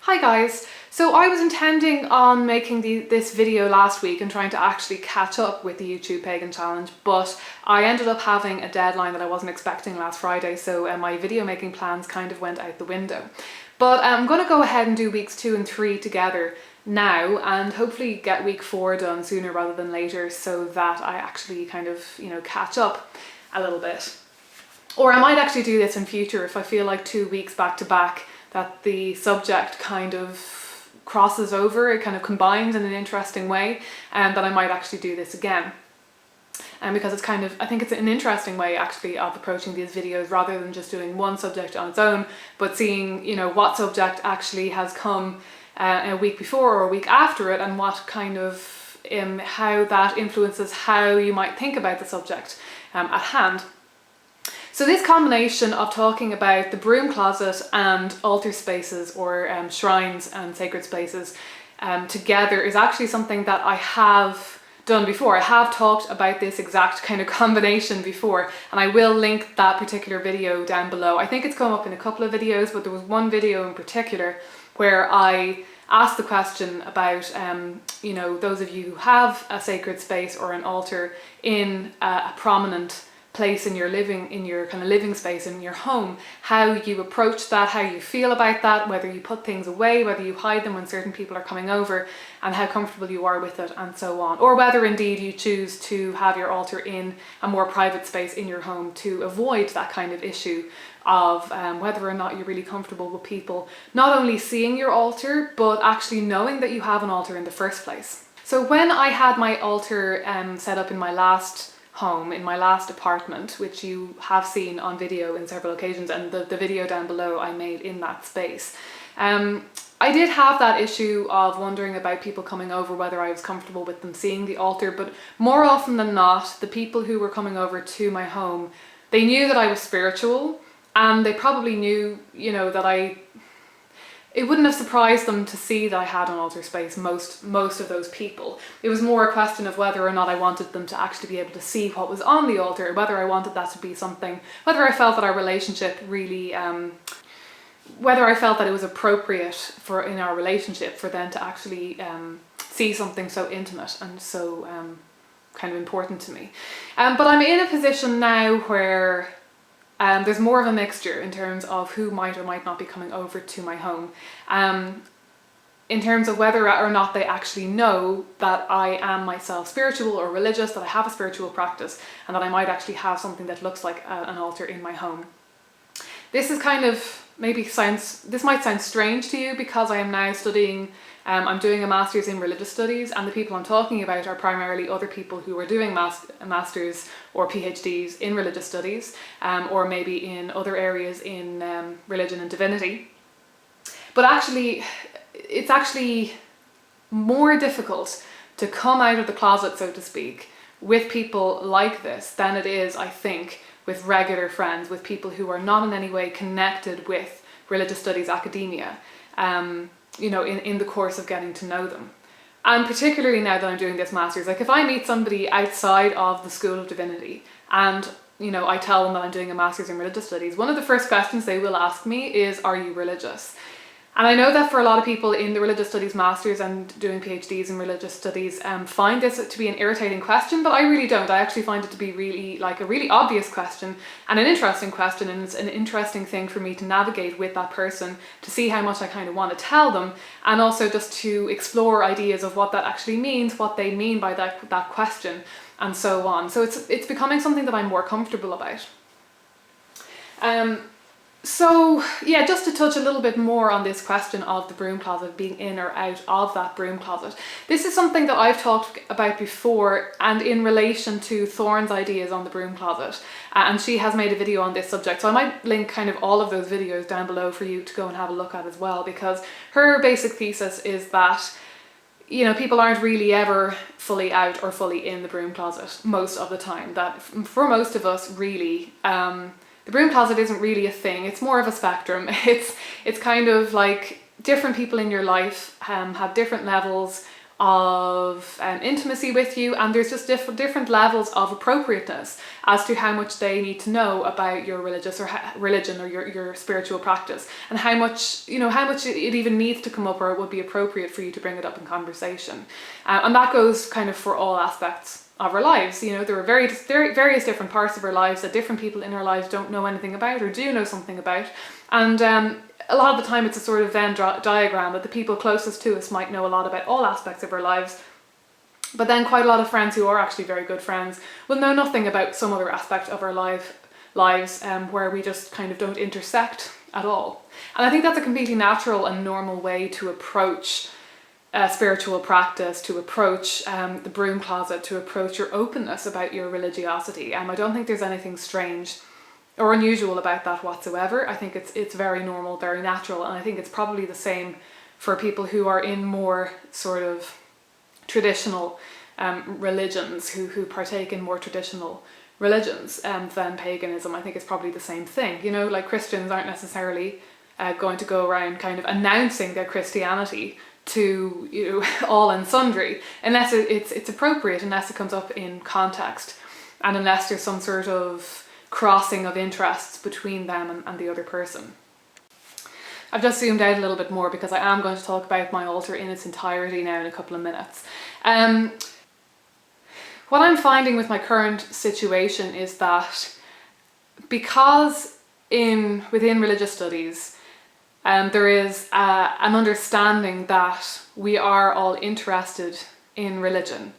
Hi guys! So I was intending on making this video last week and trying to actually catch up with the YouTube Pagan Challenge, but I ended up having a deadline that I wasn't expecting last Friday, so my video making plans kind of went out the window. But I'm going to go ahead and do weeks 2 and 3 together now and hopefully get week 4 done sooner rather than later so that I actually kind of, catch up a little bit. Or I might actually do this in future if I feel like 2 weeks back to back that the subject kind of crosses over, it kind of combines in an interesting way, and that I might actually do this again. And because I think it's an interesting way actually of approaching these videos rather than just doing one subject on its own, but seeing, what subject actually has come a week before or a week after it, and what kind of, how that influences how you might think about the subject at hand. So this combination of talking about the broom closet and altar spaces or shrines and sacred spaces together is actually something that I have done before. I have talked about this exact kind of combination before, and I will link that particular video down below. I think it's come up in a couple of videos, but there was one video in particular where I asked the question about, those of you who have a sacred space or an altar in a prominent place in your kind of living space in your home, how you approach that, how you feel about that, whether you put things away, whether you hide them when certain people are coming over, and how comfortable you are with it, and so on. Or whether indeed you choose to have your altar in a more private space in your home to avoid that kind of issue of whether or not you're really comfortable with people not only seeing your altar, but actually knowing that you have an altar in the first place. So when I had my altar set up in my last home, in my last apartment, which you have seen on video in several occasions, and the video down below I made in that space, I did have that issue of wondering about people coming over, whether I was comfortable with them seeing the altar, but more often than not, the people who were coming over to my home, they knew that I was spiritual, and they probably knew, that it wouldn't have surprised them to see that I had an altar space, most of those people. It was more a question of whether or not I wanted them to actually be able to see what was on the altar, whether I wanted that to be something, whether I felt that our relationship really, whether I felt that it was appropriate in our relationship for them to actually see something so intimate and so kind of important to me. But I'm in a position now where there's more of a mixture in terms of who might or might not be coming over to my home, in terms of whether or not they actually know that I am myself spiritual or religious, that I have a spiritual practice, and that I might actually have something that looks like an altar in my home. This is kind of, this might sound strange to you because I am now studying, I'm doing a master's in religious studies, and the people I'm talking about are primarily other people who are doing masters or PhDs in religious studies, or maybe in other areas in religion and divinity. But actually, it's actually more difficult to come out of the closet, so to speak, with people like this than it is, I think, with regular friends, with people who are not in any way connected with religious studies academia, in the course of getting to know them. And particularly now that I'm doing this master's, like if I meet somebody outside of the School of Divinity and, I tell them that I'm doing a master's in religious studies, one of the first questions they will ask me is, are you religious? And I know that for a lot of people in the religious studies masters and doing PhDs in religious studies find this to be an irritating question, but I really don't. I actually find it to be really a really obvious question and an interesting question, and it's an interesting thing for me to navigate with that person to see how much I kind of want to tell them, and also just to explore ideas of what that actually means, what they mean by that question, and so on. So it's becoming something that I'm more comfortable about. So yeah, just to touch a little bit more on this question of the broom closet, being in or out of that broom closet. This is something that I've talked about before, and in relation to Thorn's ideas on the broom closet. And she has made a video on this subject, so I might link kind of all of those videos down below for you to go and have a look at as well, because her basic thesis is that people aren't really ever fully out or fully in the broom closet most of the time. That for most of us, really, the broom closet isn't really a thing. It's more of a spectrum. It's kind of like different people in your life have different levels of intimacy with you, and there's just different levels of appropriateness as to how much they need to know about your religion or your spiritual practice, and how much it even needs to come up, or it would be appropriate for you to bring it up in conversation. And that goes kind of for all aspects of our lives. There are various different parts of our lives that different people in our lives don't know anything about, or do know something about, and a lot of the time it's a sort of Venn diagram that the people closest to us might know a lot about all aspects of our lives, but then quite a lot of friends who are actually very good friends will know nothing about some other aspect of our lives where we just kind of don't intersect at all. And I think that's a completely natural and normal way to approach spiritual practice, to approach the broom closet, to approach your openness about your religiosity. I don't think there's anything strange or unusual about that whatsoever. I think it's very normal, very natural, and I think it's probably the same for people who are in more sort of traditional religions, who partake in more traditional religions than paganism. I think it's probably the same thing. Like Christians aren't necessarily going to go around kind of announcing their Christianity to all and sundry, unless it's appropriate, unless it comes up in context, and unless there's some sort of crossing of interests between them and the other person. I've just zoomed out a little bit more because I am going to talk about my altar in its entirety now in a couple of minutes. What I'm finding with my current situation is that because within religious studies there is an understanding that we are all interested in religion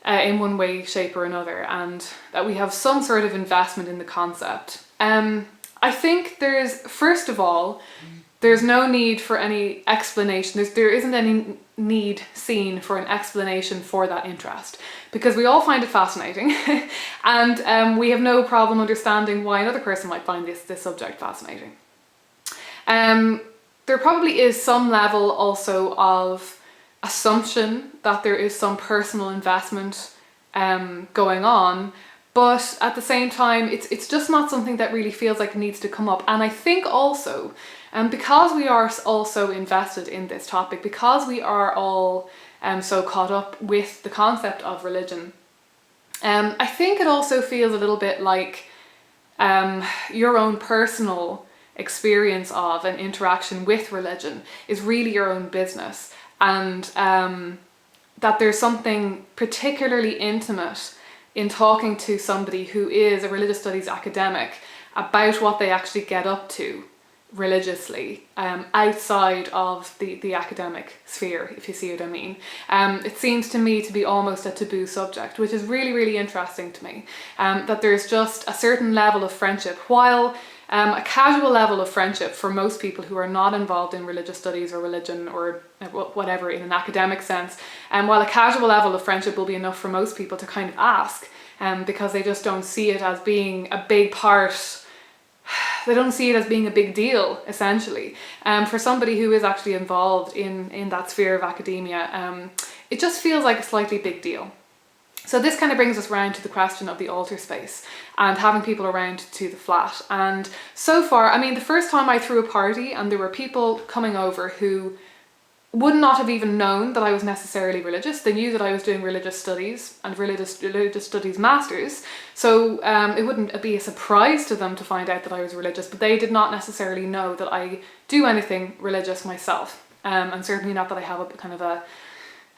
in one way, shape or another, and that we have some sort of investment in the concept. I think first of all, there's no need for any explanation. There isn't any need seen for an explanation for that interest, because we all find it fascinating and we have no problem understanding why another person might find this subject fascinating. There probably is some level also of assumption that there is some personal investment going on, but at the same time it's just not something that really feels like it needs to come up. And I think also because we are also invested in this topic, because we are all so caught up with the concept of religion, I think it also feels a little bit like your own personal experience of an interaction with religion is really your own business, and that there's something particularly intimate in talking to somebody who is a religious studies academic about what they actually get up to religiously outside of the academic sphere, if you see what I mean. It seems to me to be almost a taboo subject, which is really, really interesting to me, that there's just a certain level of friendship, while a casual level of friendship for most people who are not involved in religious studies or religion or whatever in an academic sense, while a casual level of friendship will be enough for most people to kind of ask, because they just don't see it as being a big part. They don't see it as being a big deal, essentially. For somebody who is actually involved in that sphere of academia, it just feels like a slightly big deal. So this kind of brings us round to the question of the altar space and having people around to the flat. And so far, I mean, the first time I threw a party and there were people coming over who would not have even known that I was necessarily religious. They knew that I was doing religious studies and religious studies masters, so it wouldn't be a surprise to them to find out that I was religious, but they did not necessarily know that I do anything religious myself, and certainly not that I have a kind of a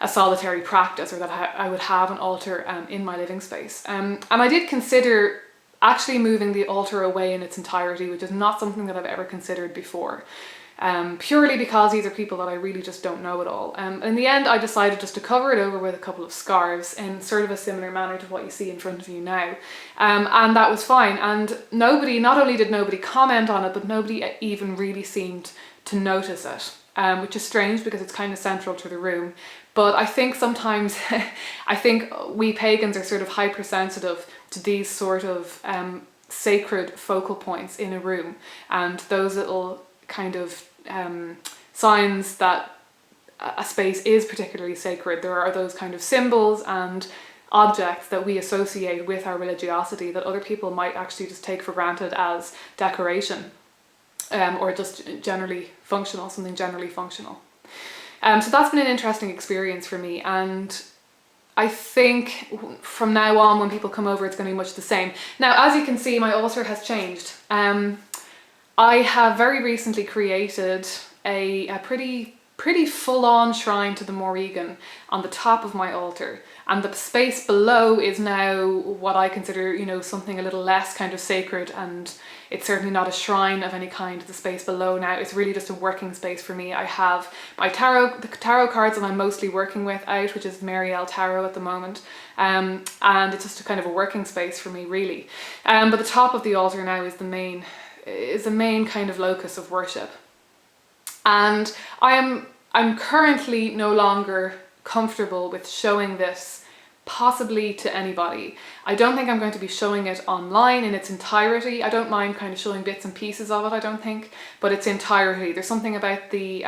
solitary practice, or that I would have an altar in my living space. And I did consider actually moving the altar away in its entirety, which is not something that I've ever considered before. Purely because these are people that I really just don't know at all. In the end, I decided just to cover it over with a couple of scarves in sort of a similar manner to what you see in front of you now. And that was fine. And not only did nobody comment on it, but nobody even really seemed to notice it, which is strange because it's kind of central to the room. But I think sometimes, I think we pagans are sort of hypersensitive to these sort of sacred focal points in a room, and those little kind of signs that a space is particularly sacred. There are those kind of symbols and objects that we associate with our religiosity that other people might actually just take for granted as decoration, or just generally functional, something generally functional. So that's been an interesting experience for me, and I think from now on when people come over it's going to be much the same. Now, as you can see, my altar has changed. I have very recently created a pretty full-on shrine to the Morrigan on the top of my altar, and the space below is now what I consider, you know, something a little less kind of sacred, and it's certainly not a shrine of any kind. The space below now is really just a working space for me. I have my the tarot cards that I'm mostly working with out, which is Mary L Tarot at the moment, and it's just a kind of a working space for me, really. But the top of the altar now is the main kind of locus of worship, and I'm currently no longer comfortable with showing this possibly to anybody. I don't think I'm going to be showing it online in its entirety. I don't mind kind of showing bits and pieces of it, I don't think, but its entirety. There's something about the,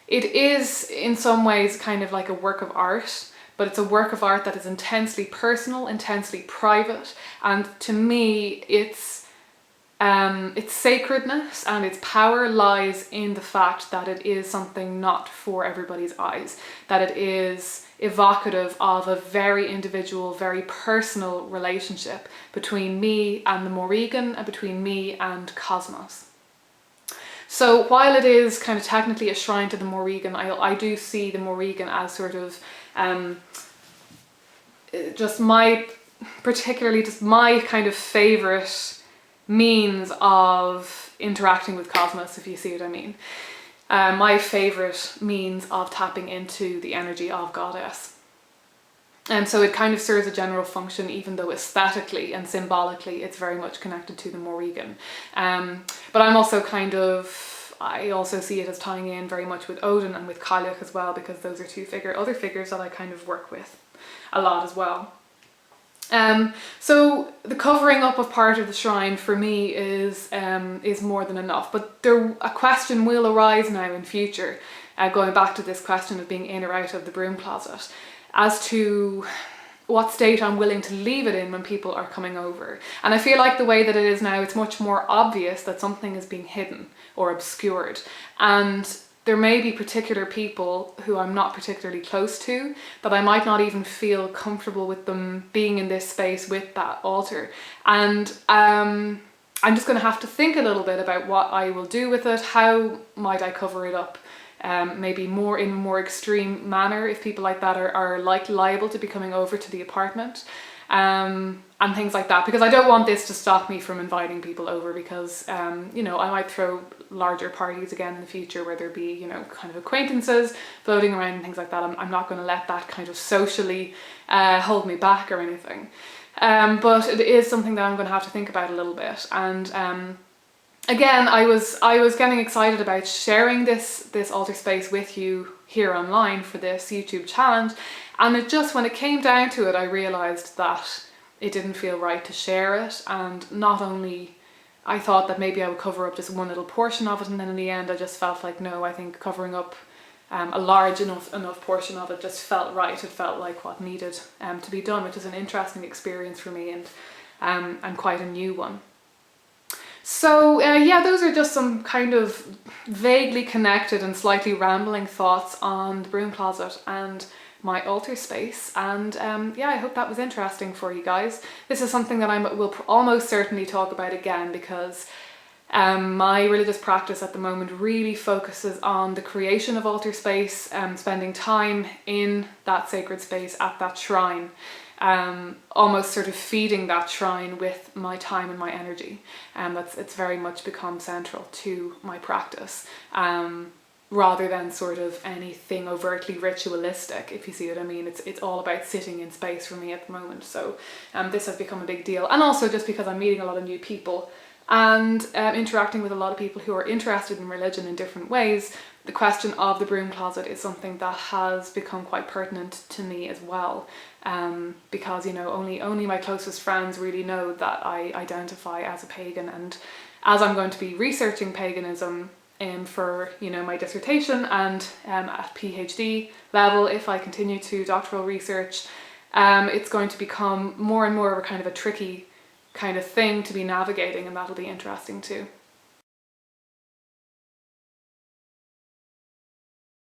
it is in some ways kind of like a work of art, but it's a work of art that is intensely personal, intensely private, and to me its sacredness and its power lies in the fact that it is something not for everybody's eyes, that it is evocative of a very individual, very personal relationship between me and the Morrigan and between me and cosmos. So while it is kind of technically a shrine to the Morrigan, I do see the Morrigan as sort of just my kind of favourite means of interacting with cosmos, if you see what I mean. My favourite means of tapping into the energy of Goddess. And so it kind of serves a general function, even though aesthetically and symbolically it's very much connected to the Morrigan. But I'm also I also see it as tying in very much with Odin and with Cailleach as well, because those are other figures that I kind of work with a lot as well. So the covering up of part of the shrine for me is more than enough, but a question will arise now in future, going back to this question of being in or out of the broom closet, as to what state I'm willing to leave it in when people are coming over. And I feel like the way that it is now, it's much more obvious that something is being hidden or obscured, and there may be particular people who I'm not particularly close to that I might not even feel comfortable with them being in this space with that altar. And I'm just going to have to think a little bit about what I will do with it. How might I cover it up? Maybe in a more extreme manner if people like that are liable to be coming over to the apartment. And things like that, because I don't want this to stop me from inviting people over, because you know, I might throw larger parties again in the future where there be, you know, kind of acquaintances floating around and things like that. I'm not going to let that kind of socially hold me back or anything, but it is something that I'm going to have to think about a little bit. And again, I was getting excited about sharing this altar space with you here online for this YouTube challenge, and it just, when it came down to it, I realised that it didn't feel right to share it. And not only, I thought that maybe I would cover up just one little portion of it, and then in the end I just felt like, no, I think covering up a large enough portion of it just felt right. It felt like what needed to be done, which is an interesting experience for me, and quite a new one. So yeah, those are just some kind of vaguely connected and slightly rambling thoughts on the broom closet and my altar space, and yeah, I hope that was interesting for you guys. This is something that I will almost certainly talk about again, because my religious practice at the moment really focuses on the creation of altar space, spending time in that sacred space at that shrine, almost sort of feeding that shrine with my time and my energy. It's very much become central to my practice, rather than sort of anything overtly ritualistic, if you see what I mean. It's all about sitting in space for me at the moment. So this has become a big deal, and also just because I'm meeting a lot of new people and interacting with a lot of people who are interested in religion in different ways. The question of the broom closet is something that has become quite pertinent to me as well, because, you know, only my closest friends really know that I identify as a pagan, and as I'm going to be researching paganism for, you know, my dissertation and at PhD level, if I continue to doctoral research, it's going to become more and more of a kind of a tricky kind of thing to be navigating, and that'll be interesting too.